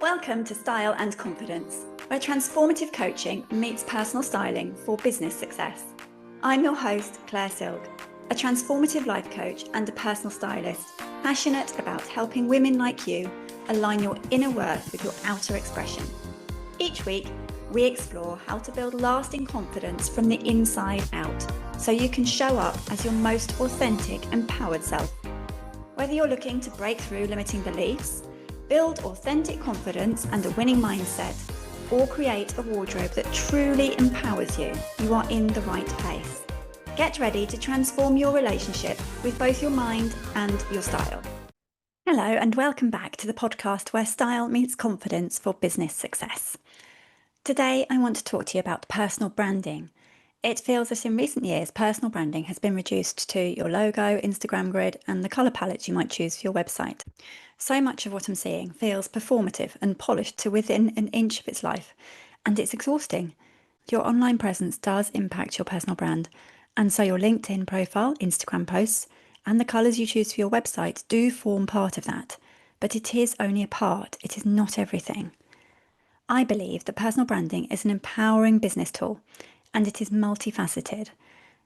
Welcome to Style and Confidence, where transformative coaching meets personal styling for business success. I'm your host, Claire Silk, a transformative life coach and a personal stylist, passionate about helping women like you align your inner worth with your outer expression. Each week, we explore how to build lasting confidence from the inside out, so you can show up as your most authentic, empowered self. Whether you're looking to break through limiting beliefs, build authentic confidence and a winning mindset, or create a wardrobe that truly empowers you, you are in the right place. Get ready to transform your relationship with both your mind and your style. Hello, and welcome back to the podcast where style meets confidence for business success. Today, I want to talk to you about personal branding. It feels that in recent years, personal branding has been reduced to your logo, Instagram grid, and the colour palettes you might choose for your website. So much of what I'm seeing feels performative and polished to within an inch of its life, and it's exhausting. Your online presence does impact your personal brand, and so your LinkedIn profile, Instagram posts, and the colours you choose for your website do form part of that, but it is only a part, it is not everything. I believe that personal branding is an empowering business tool, and it is multifaceted.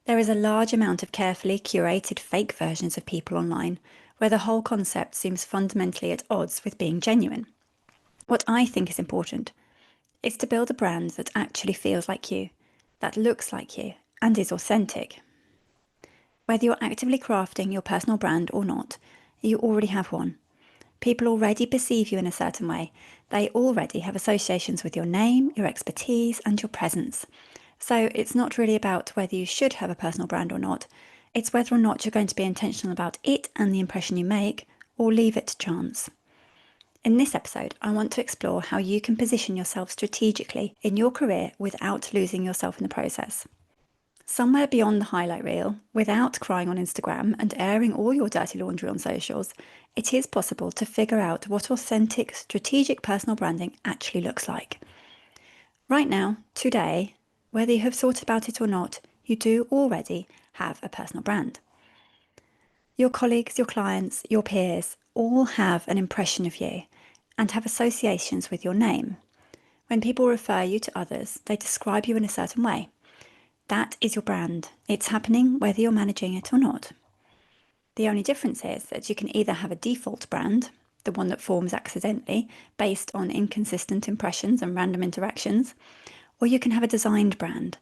There is a large amount of carefully curated fake versions of people online, where the whole concept seems fundamentally at odds with being genuine. What I think is important is to build a brand that actually feels like you, that looks like you, and is authentic. Whether you're actively crafting your personal brand or not, you already have one. People already perceive you in a certain way. They already have associations with your name, your expertise, and your presence. So it's not really about whether you should have a personal brand or not. It's whether or not you're going to be intentional about it and the impression you make, or leave it to chance. In this episode, I want to explore how you can position yourself strategically in your career without losing yourself in the process. Somewhere beyond the highlight reel, without crying on Instagram and airing all your dirty laundry on socials, it is possible to figure out what authentic, strategic personal branding actually looks like. Right now, today, whether you have thought about it or not, you do already have a personal brand. Your colleagues, your clients, your peers all have an impression of you and have associations with your name. When people refer you to others, they describe you in a certain way. That is your brand. It's happening whether you're managing it or not. The only difference is that you can either have a default brand, the one that forms accidentally based on inconsistent impressions and random interactions, or you can have a designed brand,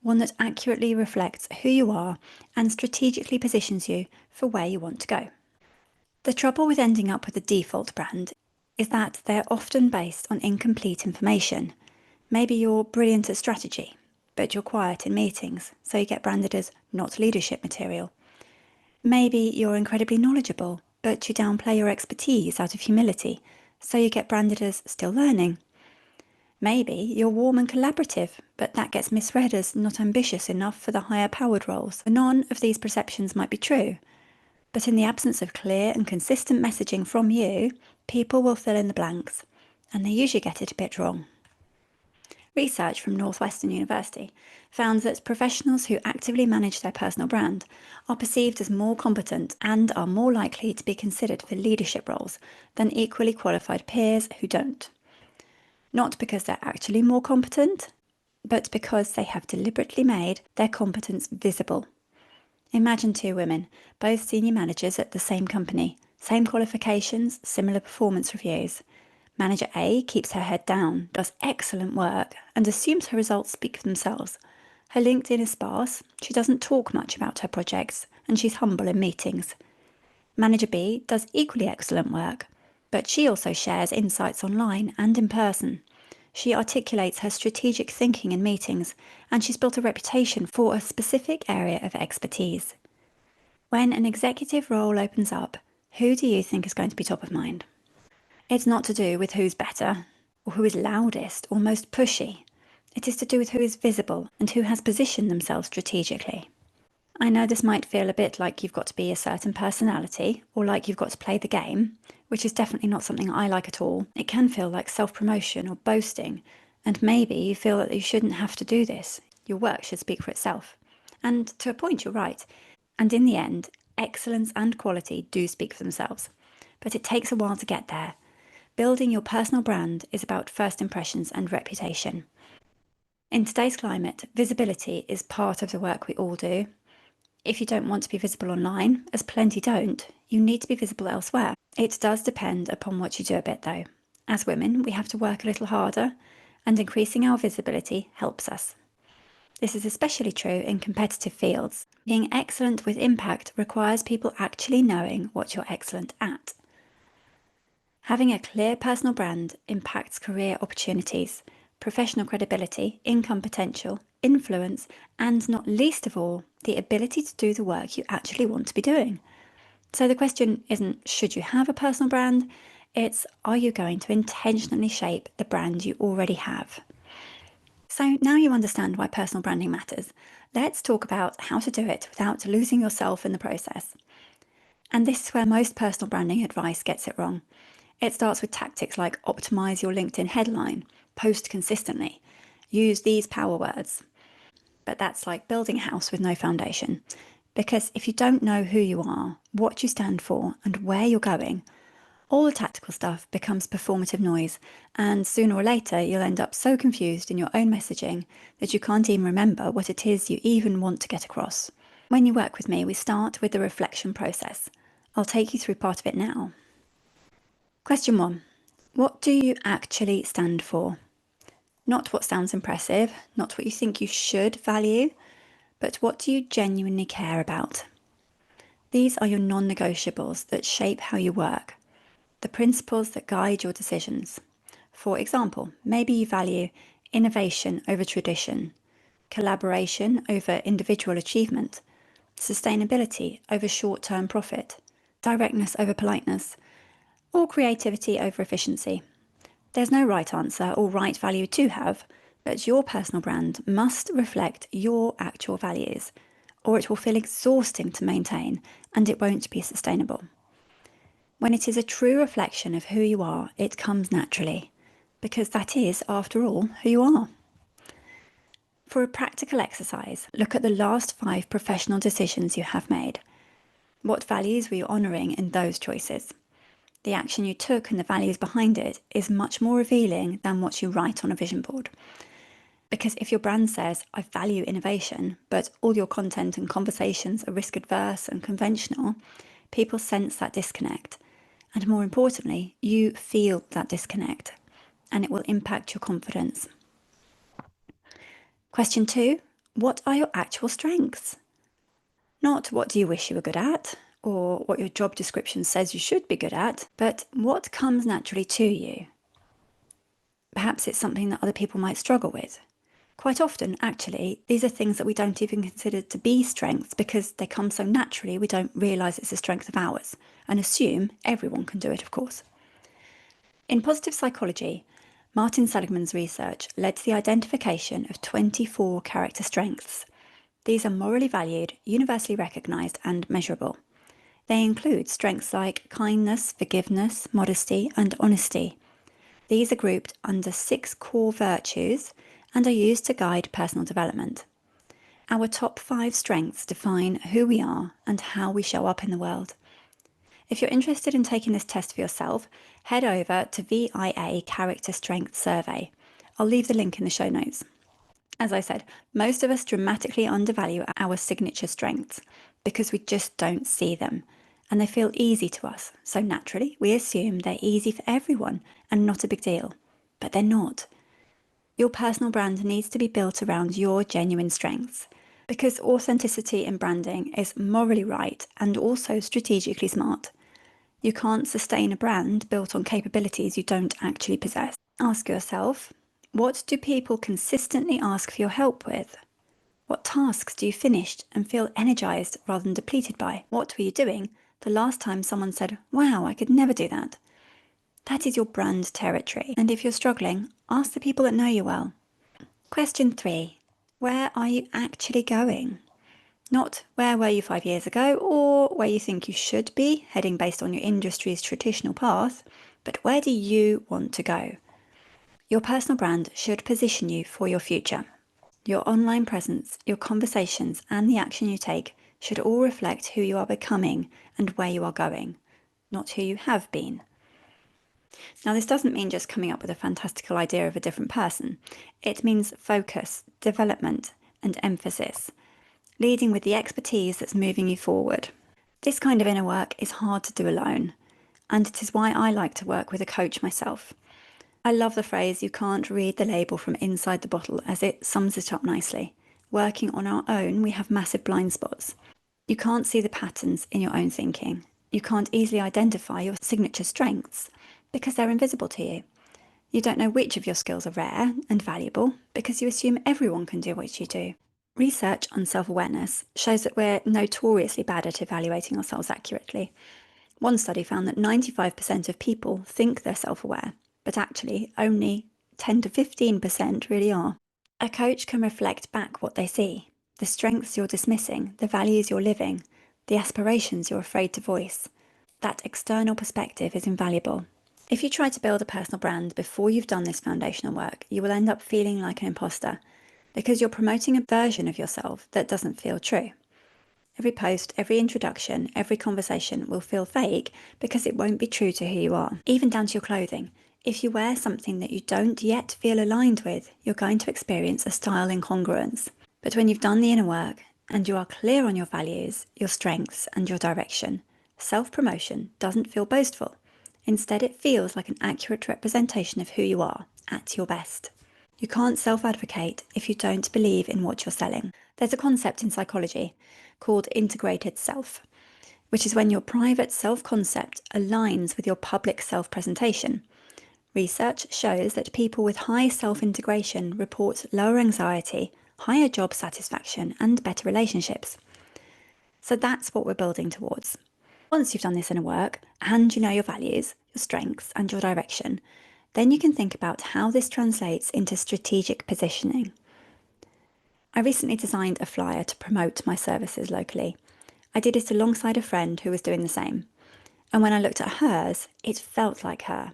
one that accurately reflects who you are and strategically positions you for where you want to go. The trouble with ending up with a default brand is that they're often based on incomplete information. Maybe you're brilliant at strategy, but you're quiet in meetings, so you get branded as not leadership material. Maybe you're incredibly knowledgeable, but you downplay your expertise out of humility, so you get branded as still learning. Maybe you're warm and collaborative, but that gets misread as not ambitious enough for the higher powered roles. None of these perceptions might be true, but in the absence of clear and consistent messaging from you, people will fill in the blanks, and they usually get it a bit wrong. Research from Northwestern University found that professionals who actively manage their personal brand are perceived as more competent and are more likely to be considered for leadership roles than equally qualified peers who don't. Not because they're actually more competent, but because they have deliberately made their competence visible. Imagine two women, both senior managers at the same company, same qualifications, similar performance reviews. Manager A keeps her head down, does excellent work, and assumes her results speak for themselves. Her LinkedIn is sparse, she doesn't talk much about her projects, and she's humble in meetings. Manager B does equally excellent work, but she also shares insights online and in person. She articulates her strategic thinking in meetings, and she's built a reputation for a specific area of expertise. When an executive role opens up, who do you think is going to be top of mind? It's not to do with who's better, or who is loudest or most pushy. It is to do with who is visible and who has positioned themselves strategically. I know this might feel a bit like you've got to be a certain personality, or like you've got to play the game, which is definitely not something I like at all. It can feel like self-promotion or boasting, and maybe you feel that you shouldn't have to do this. Your work should speak for itself. And to a point, you're right. And in the end, excellence and quality do speak for themselves. But it takes a while to get there. Building your personal brand is about first impressions and reputation. In today's climate, visibility is part of the work we all do. If you don't want to be visible online, as plenty don't, you need to be visible elsewhere. It does depend upon what you do a bit though. As women, we have to work a little harder, and increasing our visibility helps us. This is especially true in competitive fields. Being excellent with impact requires people actually knowing what you're excellent at. Having a clear personal brand impacts career opportunities, professional credibility, income potential, influence, and not least of all, the ability to do the work you actually want to be doing. So the question isn't should you have a personal brand, it's are you going to intentionally shape the brand you already have? So now you understand why personal branding matters. Let's talk about how to do it without losing yourself in the process. And this is where most personal branding advice gets it wrong. It starts with tactics like optimize your LinkedIn headline, post consistently, use these power words. But that's like building a house with no foundation. Because if you don't know who you are, what you stand for, and where you're going, all the tactical stuff becomes performative noise, and sooner or later you'll end up so confused in your own messaging that you can't even remember what it is you even want to get across. When you work with me, we start with the reflection process. I'll take you through part of it now. Question 1. What do you actually stand for? Not what sounds impressive, not what you think you should value, but what do you genuinely care about? These are your non-negotiables that shape how you work, the principles that guide your decisions. For example, maybe you value innovation over tradition, collaboration over individual achievement, sustainability over short-term profit, directness over politeness, or creativity over efficiency. There's no right answer or right value to have, but your personal brand must reflect your actual values, or it will feel exhausting to maintain and it won't be sustainable. When it is a true reflection of who you are, it comes naturally, because that is, after all, who you are. For a practical exercise, look at the last 5 professional decisions you have made. What values were you honouring in those choices? The action you took and the values behind it is much more revealing than what you write on a vision board. Because if your brand says, I value innovation, but all your content and conversations are risk adverse and conventional, people sense that disconnect. And more importantly, you feel that disconnect, and it will impact your confidence. Question 2, what are your actual strengths? Not what do you wish you were good at, or what your job description says you should be good at, but what comes naturally to you. Perhaps it's something that other people might struggle with. Quite often, actually, these are things that we don't even consider to be strengths because they come so naturally we don't realise it's a strength of ours and assume everyone can do it, of course. In positive psychology, Martin Seligman's research led to the identification of 24 character strengths. These are morally valued, universally recognised and measurable. They include strengths like kindness, forgiveness, modesty and honesty. These are grouped under 6 core virtues and are used to guide personal development. Our top 5 strengths define who we are and how we show up in the world. If you're interested in taking this test for yourself, head over to VIA Character Strength Survey. I'll leave the link in the show notes. As I said, most of us dramatically undervalue our signature strengths because we just don't see them and they feel easy to us. So naturally, we assume they're easy for everyone and not a big deal, but they're not. Your personal brand needs to be built around your genuine strengths because authenticity in branding is morally right and also strategically smart. You can't sustain a brand built on capabilities you don't actually possess. Ask yourself, what do people consistently ask for your help with? What tasks do you finish and feel energized rather than depleted by? What were you doing the last time someone said, wow, I could never do that? That is your brand territory. And if you're struggling, ask the people that know you well. Question 3. Where are you actually going? Not where were you 5 years ago or where you think you should be, heading based on your industry's traditional path, but where do you want to go? Your personal brand should position you for your future. Your online presence, your conversations, and the action you take should all reflect who you are becoming and where you are going, not who you have been. Now, this doesn't mean just coming up with a fantastical idea of a different person. It means focus, development, and emphasis, leading with the expertise that's moving you forward. This kind of inner work is hard to do alone, and it is why I like to work with a coach myself. I love the phrase, "you can't read the label from inside the bottle," as it sums it up nicely. Working on our own, we have massive blind spots. You can't see the patterns in your own thinking. You can't easily identify your signature strengths because they're invisible to you. You don't know which of your skills are rare and valuable because you assume everyone can do what you do. Research on self-awareness shows that we're notoriously bad at evaluating ourselves accurately. One study found that 95% of people think they're self-aware, but actually only 10 to 15% really are. A coach can reflect back what they see, the strengths you're dismissing, the values you're living, the aspirations you're afraid to voice. That external perspective is invaluable. If you try to build a personal brand before you've done this foundational work, you will end up feeling like an imposter because you're promoting a version of yourself that doesn't feel true. Every post, every introduction, every conversation will feel fake because it won't be true to who you are, even down to your clothing. If you wear something that you don't yet feel aligned with, you're going to experience a style incongruence. But when you've done the inner work and you are clear on your values, your strengths, and your direction, self-promotion doesn't feel boastful. Instead, it feels like an accurate representation of who you are, at your best. You can't self-advocate if you don't believe in what you're selling. There's a concept in psychology called integrated self, which is when your private self-concept aligns with your public self-presentation. Research shows that people with high self-integration report lower anxiety, higher job satisfaction, and better relationships. So that's what we're building towards. Once you've done this inner work and you know your values, your strengths, and your direction, then you can think about how this translates into strategic positioning. I recently designed a flyer to promote my services locally. I did it alongside a friend who was doing the same. And when I looked at hers, it felt like her.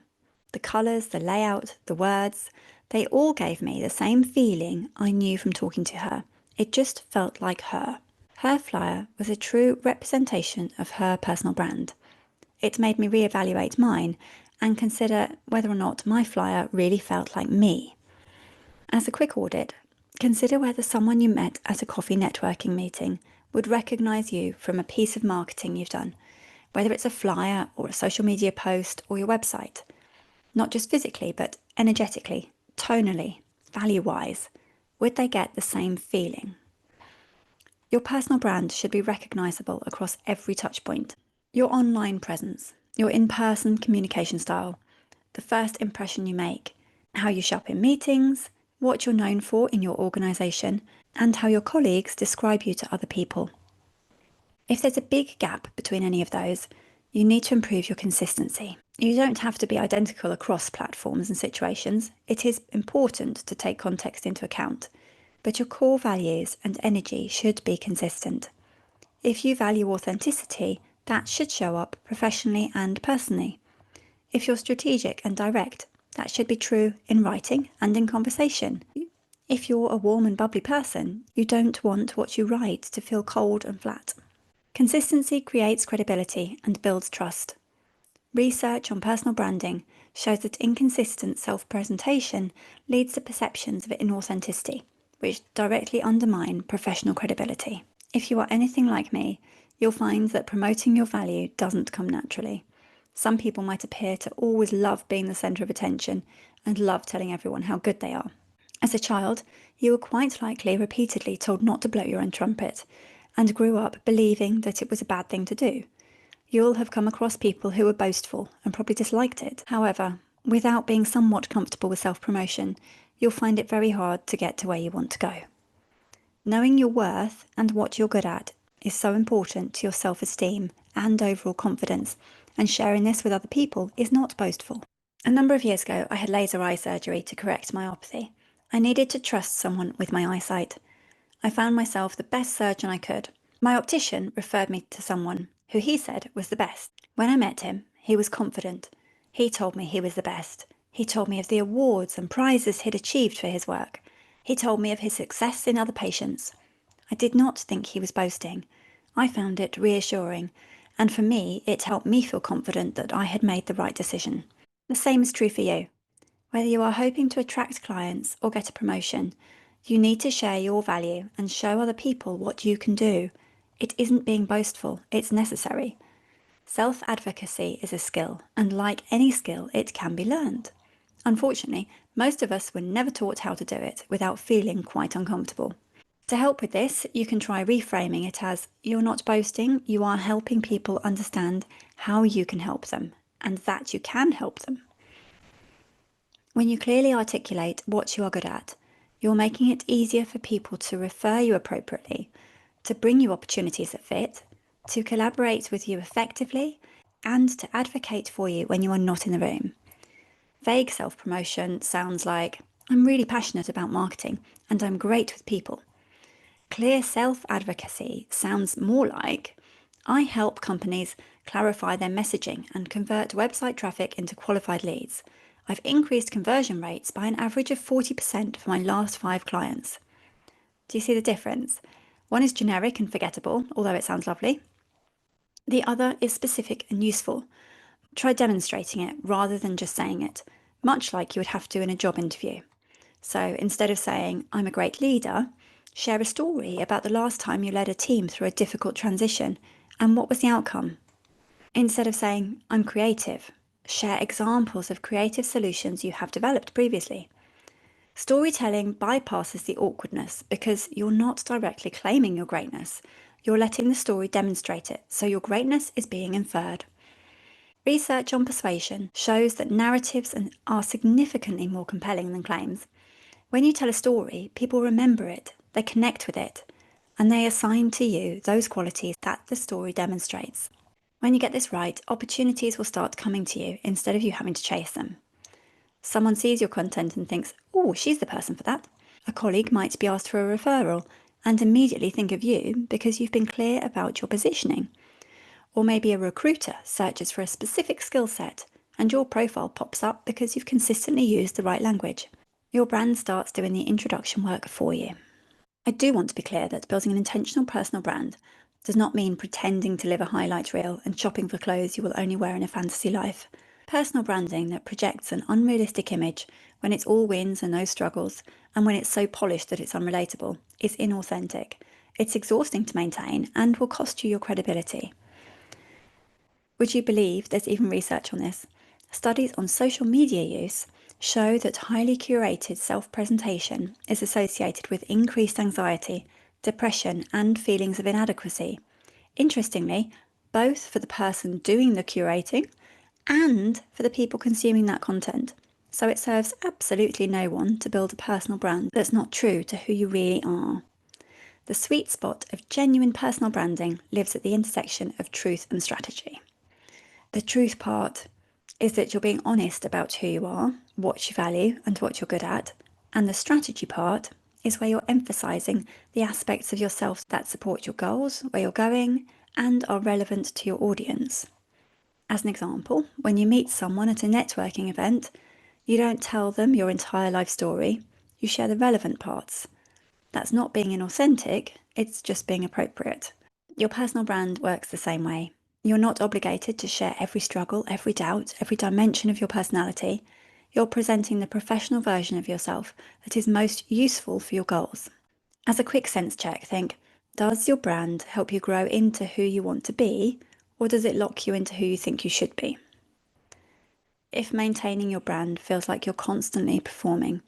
The colours, the layout, the words, they all gave me the same feeling I knew from talking to her. It just felt like her. Her flyer was a true representation of her personal brand. It made me reevaluate mine and consider whether or not my flyer really felt like me. As a quick audit, consider whether someone you met at a coffee networking meeting would recognise you from a piece of marketing you've done, whether it's a flyer or a social media post or your website. Not just physically, but energetically, tonally, value-wise. Would they get the same feeling? Your personal brand should be recognisable across every touchpoint. Your online presence, your in-person communication style, the first impression you make, how you show up in meetings, what you're known for in your organisation, and how your colleagues describe you to other people. If there's a big gap between any of those, you need to improve your consistency. You don't have to be identical across platforms and situations. It is important to take context into account, but your core values and energy should be consistent. If you value authenticity, that should show up professionally and personally. If you're strategic and direct, that should be true in writing and in conversation. If you're a warm and bubbly person, you don't want what you write to feel cold and flat. Consistency creates credibility and builds trust. Research on personal branding shows that inconsistent self-presentation leads to perceptions of inauthenticity, which directly undermine professional credibility. If you are anything like me, you'll find that promoting your value doesn't come naturally. Some people might appear to always love being the centre of attention and love telling everyone how good they are. As a child, you were quite likely repeatedly told not to blow your own trumpet, and grew up believing that it was a bad thing to do. You'll have come across people who were boastful and probably disliked it. However, without being somewhat comfortable with self-promotion, you'll find it very hard to get to where you want to go. Knowing your worth and what you're good at is so important to your self-esteem and overall confidence, and sharing this with other people is not boastful. A number of years ago, I had laser eye surgery to correct myopathy. I needed to trust someone with my eyesight. I found myself the best surgeon I could. My optician referred me to someone who he said was the best. When I met him, he was confident. He told me he was the best. He told me of the awards and prizes he'd achieved for his work. He told me of his success in other patients. I did not think he was boasting. I found it reassuring, and for me, it helped me feel confident that I had made the right decision. The same is true for you. Whether you are hoping to attract clients or get a promotion, you need to share your value and show other people what you can do. It isn't being boastful, it's necessary. Self-advocacy is a skill, and like any skill, it can be learned. Unfortunately, most of us were never taught how to do it without feeling quite uncomfortable. To help with this, you can try reframing it as you're not boasting, you are helping people understand how you can help them and that you can help them. When you clearly articulate what you are good at, you're making it easier for people to refer you appropriately, to bring you opportunities that fit, to collaborate with you effectively, and to advocate for you when you are not in the room. Vague self-promotion sounds like, I'm really passionate about marketing and I'm great with people. Clear self-advocacy sounds more like, I help companies clarify their messaging and convert website traffic into qualified leads. I've increased conversion rates by an average of 40% for my last 5 clients. Do you see the difference? One is generic and forgettable, although it sounds lovely. The other is specific and useful. Try demonstrating it rather than just saying it, much like you would have to in a job interview. So instead of saying, I'm a great leader, share a story about the last time you led a team through a difficult transition and what was the outcome. Instead of saying, I'm creative, share examples of creative solutions you have developed previously. Storytelling bypasses the awkwardness because you're not directly claiming your greatness. You're letting the story demonstrate it, so your greatness is being inferred. Research on persuasion shows that narratives are significantly more compelling than claims. When you tell a story, people remember it, they connect with it, and they assign to you those qualities that the story demonstrates. When you get this right, opportunities will start coming to you instead of you having to chase them. Someone sees your content and thinks, oh, she's the person for that. A colleague might be asked for a referral and immediately think of you because you've been clear about your positioning. Or maybe a recruiter searches for a specific skill set and your profile pops up because you've consistently used the right language. Your brand starts doing the introduction work for you. I do want to be clear that building an intentional personal brand does not mean pretending to live a highlight reel and shopping for clothes you will only wear in a fantasy life. Personal branding that projects an unrealistic image when it's all wins and no struggles, and when it's so polished that it's unrelatable, is inauthentic. It's exhausting to maintain and will cost you your credibility. Would you believe there's even research on this? Studies on social media use show that highly curated self-presentation is associated with increased anxiety, depression, and feelings of inadequacy. Interestingly, both for the person doing the curating and for the people consuming that content. So it serves absolutely no one to build a personal brand that's not true to who you really are. The sweet spot of genuine personal branding lives at the intersection of truth and strategy. The truth part is that you're being honest about who you are, what you value, and what you're good at. And the strategy part is where you're emphasizing the aspects of yourself that support your goals, where you're going, and are relevant to your audience. As an example, when you meet someone at a networking event, you don't tell them your entire life story, you share the relevant parts. That's not being inauthentic, it's just being appropriate. Your personal brand works the same way. You're not obligated to share every struggle, every doubt, every dimension of your personality. You're presenting the professional version of yourself that is most useful for your goals. As a quick sense check, think, does your brand help you grow into who you want to be, or does it lock you into who you think you should be? If maintaining your brand feels like you're constantly performing,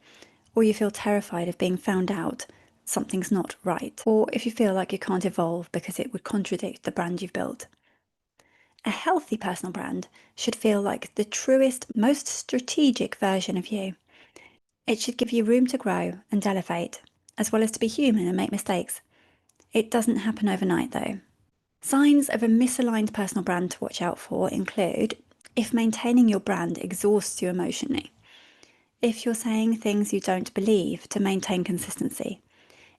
or you feel terrified of being found out, something's not right, or if you feel like you can't evolve because it would contradict the brand you've built. A healthy personal brand should feel like the truest, most strategic version of you. It should give you room to grow and elevate, as well as to be human and make mistakes. It doesn't happen overnight though. Signs of a misaligned personal brand to watch out for include if maintaining your brand exhausts you emotionally, if you're saying things you don't believe to maintain consistency,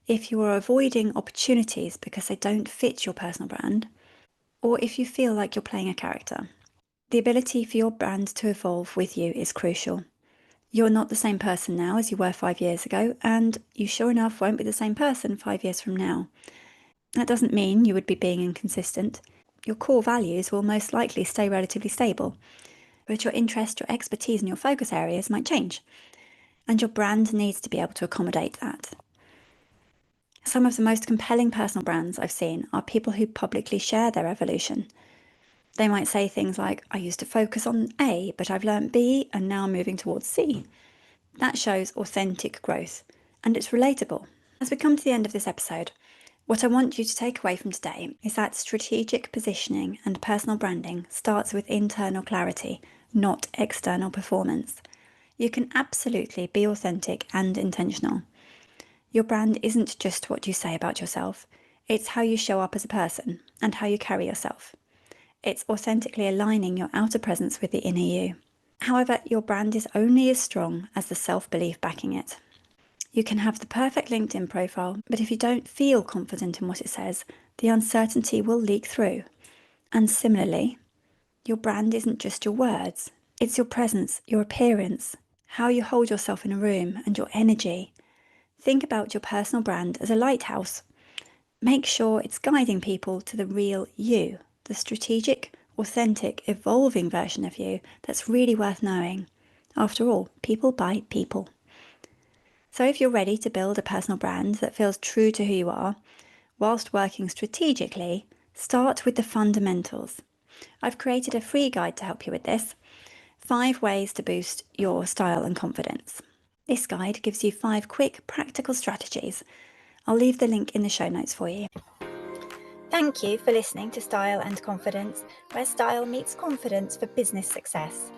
if you are avoiding opportunities because they don't fit your personal brand, or if you feel like you're playing a character. The ability for your brand to evolve with you is crucial. You're not the same person now as you were 5 years ago, and you sure enough won't be the same person 5 years from now. That doesn't mean you would be being inconsistent. Your core values will most likely stay relatively stable. but your interest, your expertise, and your focus areas might change. And your brand needs to be able to accommodate that. Some of the most compelling personal brands I've seen are people who publicly share their evolution. They might say things like, I used to focus on A, but I've learned B and now I'm moving towards C. That shows authentic growth, and it's relatable. As we come to the end of this episode, what I want you to take away from today is that strategic positioning and personal branding starts with internal clarity, not external performance. You can absolutely be authentic and intentional. Your brand isn't just what you say about yourself, it's how you show up as a person and how you carry yourself. It's authentically aligning your outer presence with the inner you. However, your brand is only as strong as the self-belief backing it. You can have the perfect LinkedIn profile, but if you don't feel confident in what it says, the uncertainty will leak through. And similarly, your brand isn't just your words, it's your presence, your appearance, how you hold yourself in a room, and your energy. Think about your personal brand as a lighthouse. Make sure it's guiding people to the real you, the strategic, authentic, evolving version of you that's really worth knowing. After all, people buy people. So if you're ready to build a personal brand that feels true to who you are, whilst working strategically, start with the fundamentals. I've created a free guide to help you with this. 5 ways to boost your style and confidence. This guide gives you 5 quick, practical strategies. I'll leave the link in the show notes for you. Thank you for listening to Style and Confidence, where style meets confidence for business success.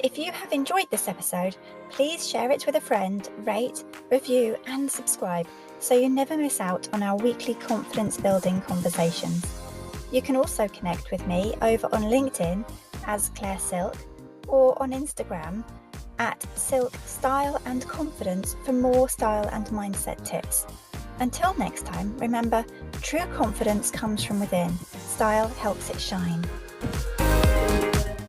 If you have enjoyed this episode, please share it with a friend, rate, review, and subscribe so you never miss out on our weekly confidence-building conversations. You can also connect with me over on LinkedIn as Claire Silk or on Instagram at Silk Style and Confidence for more style and mindset tips. Until next time, remember, true confidence comes from within. Style helps it shine.